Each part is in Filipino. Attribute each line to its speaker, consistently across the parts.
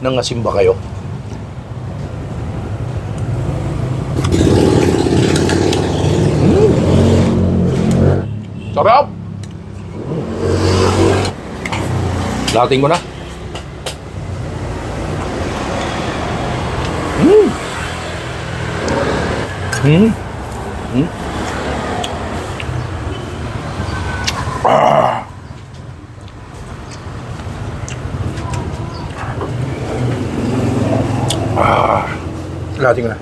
Speaker 1: Nangasim ba kayo? Sarap! Lating ko na. Lating ko na.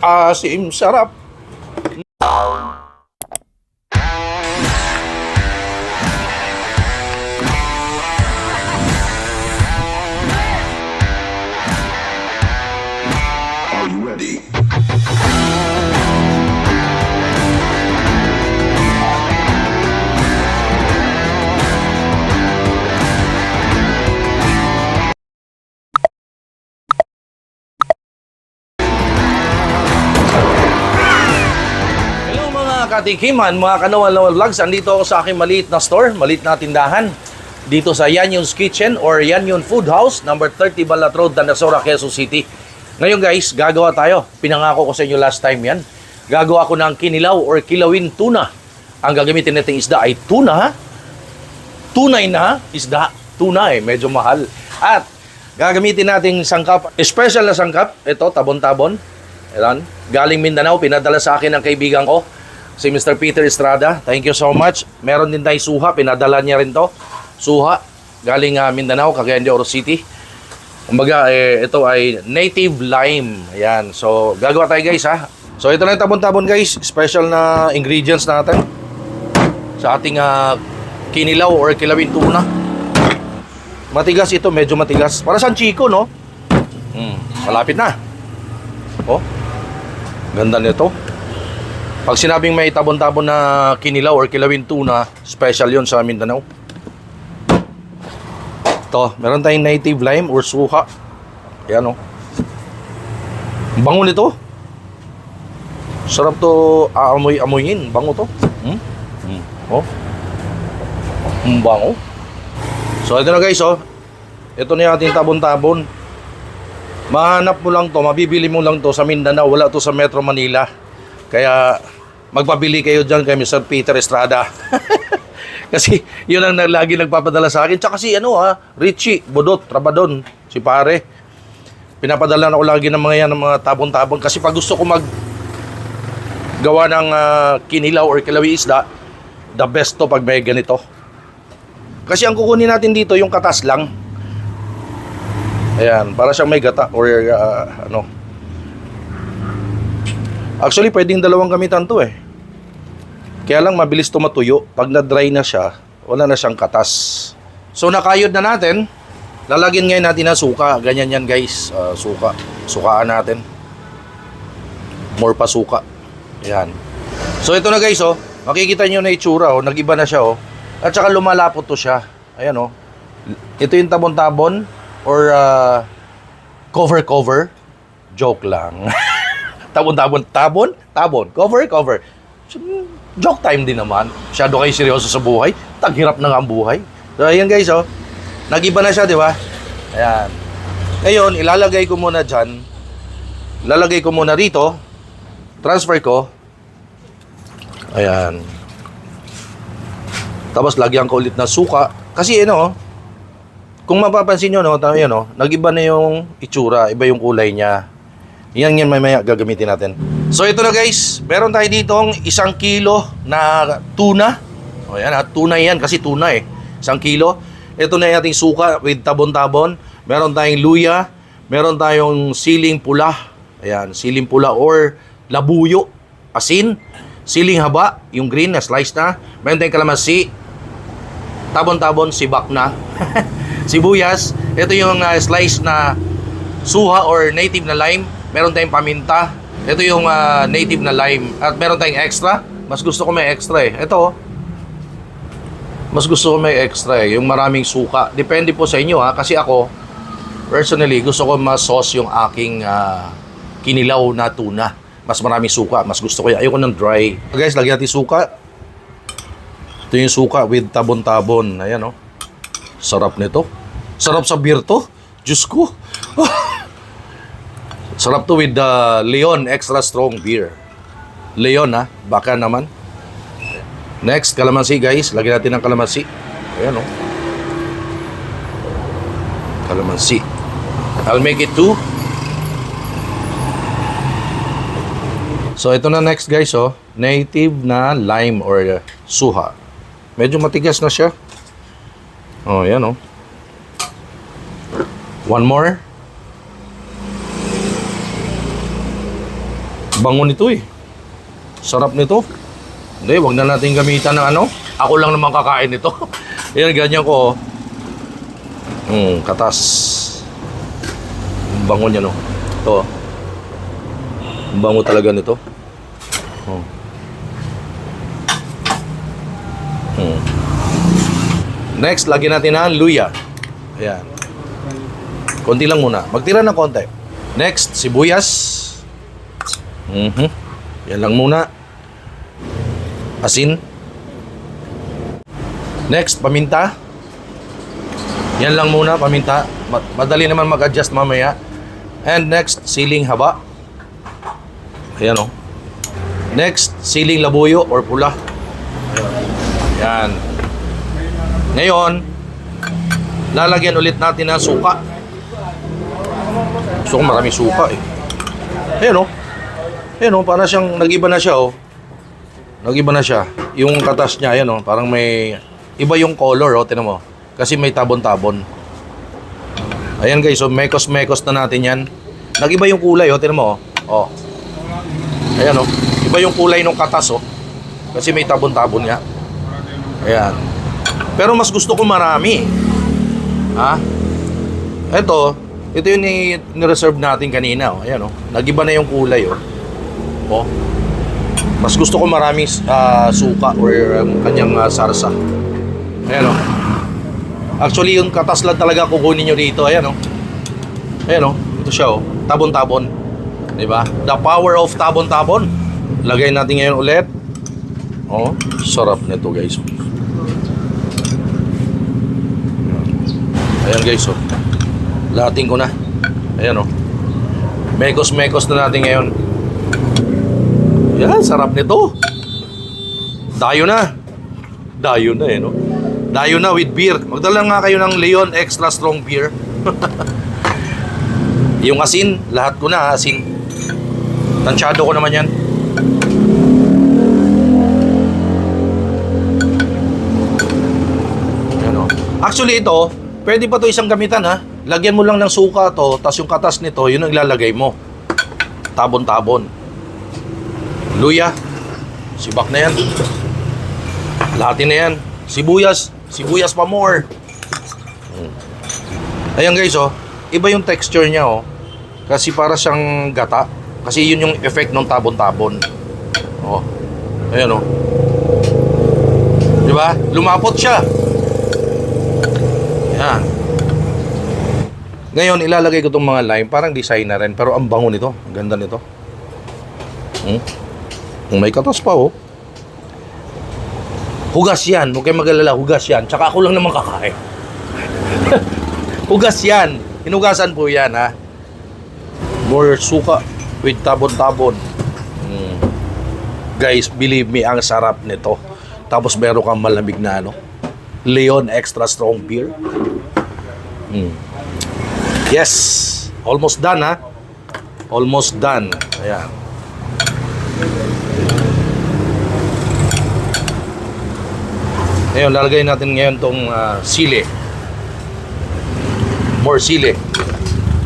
Speaker 1: Asim, sarap.
Speaker 2: Are you ready?
Speaker 1: Hello mga katikiman, mga kanawal-nawal vlogs. Andito ako sa aking maliit na store, maliit na tindahan. Dito sa Yanyon's Kitchen or Yanyon Food House, number 30 Balat Road, Danasora, Quezon City. Ngayon guys, gagawa tayo. Pinangako ko sa inyo last time yan. Gagawa ko ng kinilaw or kilawin tuna. Ang gagamitin natin isda ay tuna. Tunay na isda. Tuna medyo mahal. At gagamitin natin sangkap, special na sangkap. Ito, tabon-tabon. Ayan. Galing Mindanao, pinadala sa akin ng kaibigan ko, si Mr. Peter Estrada. Thank you so much. Meron din tayong suha, pinadala niya rin to. Suha, galing Mindanao, Cagayan de Oro City. Kumbaga, ito ay native lime. Ayan. So, gagawa tayo guys ha. So, ito na yung tabon-tabon guys. Special na ingredients natin sa ating kinilaw or kilawin tuna. Matigas ito, medyo matigas. Para saan chiko, no? Malapit na. Oh, ganda nito. Pag sinabing may tabon-tabon na kinilaw or kilawin tuna, special yon sa Mindanao. Ito, meron tayong native lime or suha. Ayan o. Bango nito. Sarap to aamoy-amoyin. Bango to. Oh. Bango. So ito na guys oh. Ito na yung ating tabon-tabon. Mahanap mo lang to, mabibili mo lang to sa Mindanao. Wala to sa Metro Manila. Kaya magpabili kayo dyan kay Mr. Peter Estrada. Kasi yun ang lagi nagpapadala sa akin. Tsaka si Richie Bodot, Trabadon, si pare. Pinapadala na ko lagi ng mga yan, ng mga tabon-tabon. Kasi pag gusto ko gawa ng kinilaw or kilawi isda, the best to pag may ganito. Kasi ang kukunin natin dito, yung katas lang. Ayan, para siyang may gata or Actually, pwedeng dalawang gamitan to eh. Kaya lang mabilis to matuyo. Pag na-dry na siya, wala na siyang katas. So nakayod na natin. Lalagyan ngayon natin na suka. Ganyan yan guys. Suka. Sukaan natin. More pa suka. Ayan. So ito na guys oh. Makikita nyo na itsura oh. Nag-iba na siya oh. At saka lumalapot to siya. Ayan oh. Ito yung tabon-tabon or cover. Joke lang. Tabon. Cover. Joke time din naman. Masyado kayo seryoso sa buhay. Taghirap na nga ang buhay. So, ayan guys, oh. Nag-iba na siya, di ba? Ayan. Ngayon, ilalagay ko muna dyan. Ilalagay ko muna rito. Transfer ko. Ayan. Tapos, lagyan ko ulit na suka. Kasi, kung mapapansin nyo, nag-iba na yung itsura. Iba yung kulay niya. Yan mamaya gagamitin natin. So ito na guys, meron tayo ditong 1 kilo na tuna. O yan, tuna yan kasi tuna eh. 1 kilo. Ito na yung ating suka with tabon-tabon. Meron tayong luya. Meron tayong siling pula. Ayan, siling pula or labuyo. Asin. Siling haba, yung green na slice na. Meron tayong kalamansi. Tabon-tabon, sibak na. Sibuyas. Ito yung slice na suha or native na lime. Meron tayong paminta. Ito yung native na lime. At meron tayong extra. Mas gusto ko may extra eh. Ito. Mas gusto ko may extra eh. Yung maraming suka. Depende po sa inyo ha. Kasi ako, personally, gusto ko mas sauce yung aking kinilaw na tuna. Mas maraming suka. Mas gusto ko yan. Ayoko ng dry. Guys, lagyan natin suka. Ito yung suka with tabon-tabon. Ayan oh. Sarap nito. Sarap sa beer to. Diyos ko. Sarap to with the Leon Extra Strong Beer. Leon ha, baka naman. Next, kalamansi guys. Lagyan natin ng kalamansi. Ayan oh. Kalamansi. I'll make it 2. So ito na next guys oh. Native na lime or suha. Medyo matigas na siya. Oh, yan oh. One more. Bango nito eh. Sarap nito. Hindi, wag na natin gamitan ng ano. Ako lang naman kakain nito. Ayan, ganyan ko. Katas. Bango niya no. Ito. Bango talaga nito. Oh. Next, lagyan natin ng luya. Ayan. Konti lang muna. Magtira ng konti. Next, sibuyas. Yan lang muna. Asin. Next, paminta. Yan lang muna, paminta. Madali naman mag-adjust mamaya. And next, siling haba. Ayan o. Next, siling labuyo or pula. Ayan. Ngayon, lalagyan ulit natin ng suka. Gusto ko marami suka eh. Ayan o. Ayan o, parang siyang nag-iba na siya o. Nag-iba na siya. Yung katas niya, ayan o, parang may iba yung color o, tinan mo. Kasi may tabon-tabon. Ayan guys, so mekos-mekos na natin yan. Nag-iba yung kulay o, tinan mo o. Ayan o, iba yung kulay ng katas o. Kasi may tabon-tabon niya. Ayan. Pero mas gusto ko marami. Ha? Ito yung ni-reserve natin kanina oh. Ayan oh. Nag-iba na yung kulay oh. Oh. Mas gusto ko maraming suka or kanyang sarsa. Ayan oh. Actually yung katas lang talaga kukunin nyo dito. Ayan oh. Ayan oh. Ito siya oh. Tabon-tabon. Diba? The power of tabon-tabon. Lagay natin ngayon ulit. Oh. Sarap nito guys. Ayan guys oh. Lahatin ko na. Ayan oh. Mekos-mekos na natin ngayon. Yan, sarap nito. Dayo na. Dayo na eh no. Dayo na with beer. Magdala nga kayo ng Leon Extra Strong Beer. Yung asin, lahat ko na asin. Tansyado ko naman yan. Ayan oh. Actually ito, pwede pa to isang gamitan ha. Lagyan mo lang ng suka to, tas yung katas nito, yun ang ilalagay mo. Tabon-tabon. Luya. Sibak na yan. Lahatin na yan. Sibuyas. Sibuyas pa more. Ayan guys oh. Iba yung texture niya oh. Kasi para siyang gata. Kasi yun yung effect ng tabon-tabon. Oh. Ayan oh. Diba? Lumapot siya. Ayan. Ngayon, ilalagay ko itong mga lime. Parang design na rin. Pero ang bango nito. Ang ganda nito. May katas pa, oh. Hugas yan. Huwag kayong mag-alala. Hugas yan. Tsaka ako lang naman kakain. Hugas yan. Hinugasan po yan, ha. More suka with tabon-tabon. Guys, believe me, ang sarap nito. Tapos meron kang malamig na, ano, Leon Extra Strong Beer. Yes, almost done ha. Almost done. Ayan. Ngayon, lalagay natin ngayon tong sili. More sili.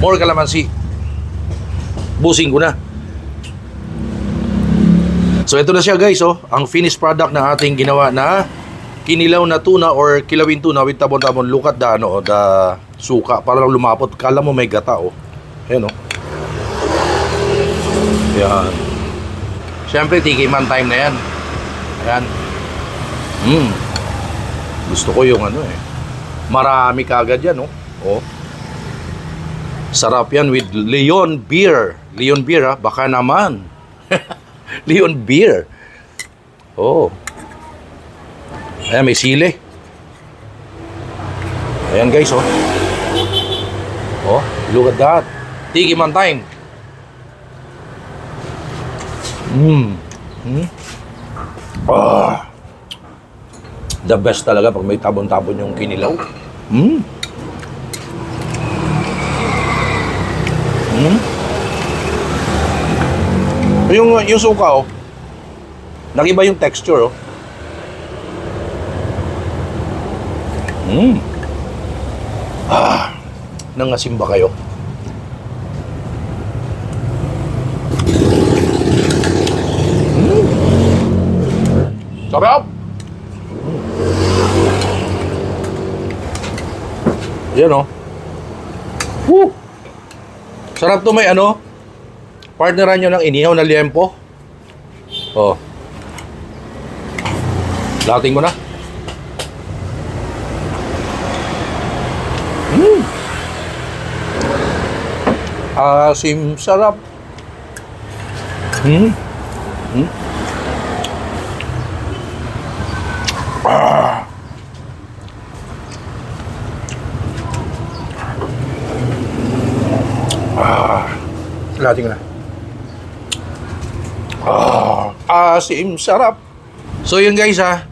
Speaker 1: More kalamansi. Busing ko na. So ito na siya guys oh. Ang finished product na ating ginawa na kinilaw na tuna or kilawin tuna with tabon-tabon. Look at the ano, the suka para lang lumapot. Kala mo may gata oh. Ayan oh. Yan. Siyempre tikiman time na yan. Ayan. Gusto ko yung ano eh. Marami kagad yan oh. Oh. Sarap yan with Leon Beer. Leon Beer ha. Baka naman. Leon Beer. Oh. Ayan, may sili. Ayan guys, oh. Oh, look at that. Tiki man time. Ah. The best talaga pag may tabon-tabon yung kinilaw. Yung suka, oh. Nagiba yung texture, oh. Nangasim ba kayo? Sarap! Yan, oh. Woo! Sarap to, may ano, partneran nyo ng inihaw na liempo. Oh. Lating mo na. Asim, sarap. Lating na. Asim, sarap. So yun guys ha.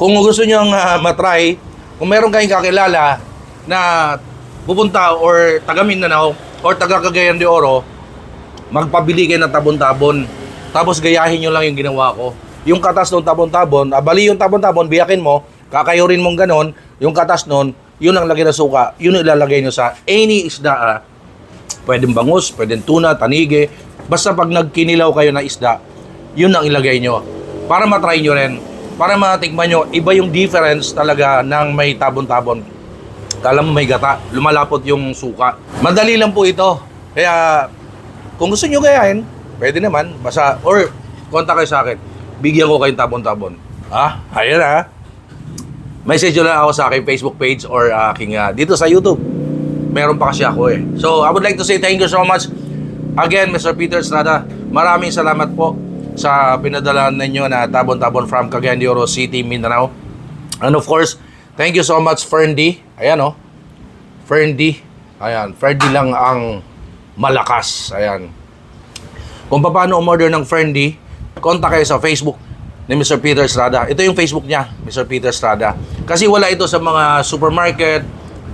Speaker 1: Kung gusto nyo matry, kung meron kayong kakilala na pupunta or taga Mindanao or taga Cagayan de Oro, magpabili kayo ng tabon-tabon. Tapos gayahin nyo lang yung ginawa ko. Yung katas ng tabon-tabon, bali yung tabon-tabon, biyakin mo, kakayurin mong ganon, yung katas nun, yun ang lagay na suka, yun ang ilalagay nyo sa any isda. Pwedeng bangus, pwedeng tuna, tanige. Basta pag nagkinilaw kayo na isda, yun ang ilagay nyo. Para matry nyo rin. Para matikman nyo, iba yung difference talaga ng may tabon-tabon. Kala mo may gata, lumalapot yung suka. Madali lang po ito. Kaya, kung gusto nyo gayahin, pwede naman. Basta, or, kontak kayo sa akin. Bigyan ko kayong tabon-tabon. Ayan ha. Message nyo lang ako sa aking Facebook page or aking, dito sa YouTube. Meron pa kasi ako eh. So, I would like to say thank you so much. Again, Mr. Peter Estrada, maraming salamat po sa pinadala ninyo na tabon-tabon from Cagayan de Oro City, Mindanao. And of course, thank you so much, Ferndy. Ayan, oh. Ferndy. Ayan, Ferndy lang ang malakas. Ayan. Kung paano umorder ng Ferndy, kontak kayo sa Facebook ni Mr. Peter Estrada. Ito yung Facebook niya, Mr. Peter Estrada. Kasi wala ito sa mga supermarket,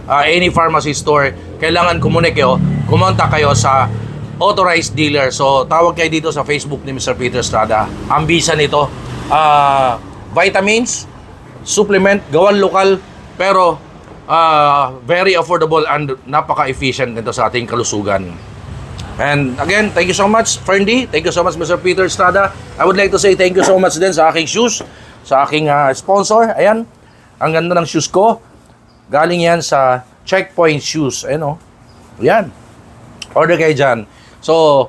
Speaker 1: any pharmacy store. Kailangan kumontak kayo sa authorized dealer. So, tawag kayo dito sa Facebook ni Mr. Peter Estrada. Ang bisa nito, vitamins, supplement, gawan lokal, pero very affordable and napaka-efficient nito sa ating kalusugan. And again, thank you so much, Ferndy. Thank you so much, Mr. Peter Estrada. I would like to say thank you so much din sa aking shoes, sa aking sponsor. Ayan, ang ganda ng shoes ko. Galing yan sa Checkpoint Shoes. Ayan, oh. Ayan. Order kayo dyan. So,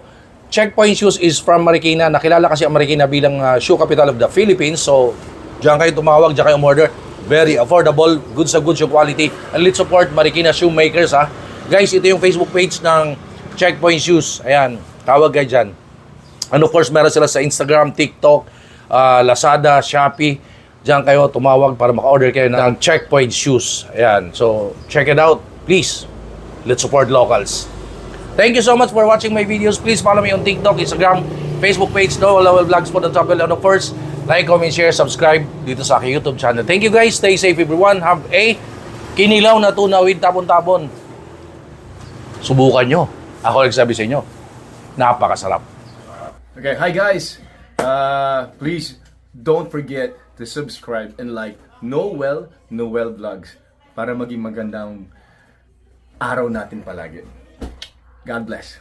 Speaker 1: Checkpoint Shoes is from Marikina. Nakilala kasi ang Marikina bilang shoe capital of the Philippines. So, dyan kayo tumawag, dyan kayo umorder. Very affordable, good shoe quality. And let's support Marikina Shoemakers, ha. Guys, ito yung Facebook page ng Checkpoint Shoes. Ayan, tawag kayo dyan. And of course, meron sila sa Instagram, TikTok, Lazada, Shopee. Diyan kayo tumawag para maka-order kayo ng Checkpoint Shoes. Ayan, so check it out. Please, let's support locals. Thank you so much for watching my videos. Please follow me on TikTok, Instagram, Facebook page, Lowell Vlogs for the top. And of course, like, comment, share, subscribe dito sa aking YouTube channel. Thank you guys. Stay safe everyone. Have a kinilaw na tuna with tabon-tabon. Subukan nyo. Ako nagsabi sa inyo. Napakasarap.
Speaker 2: Okay, hi guys. Please don't forget to subscribe and like Noel Vlogs para maging magandang araw natin palagi. God bless.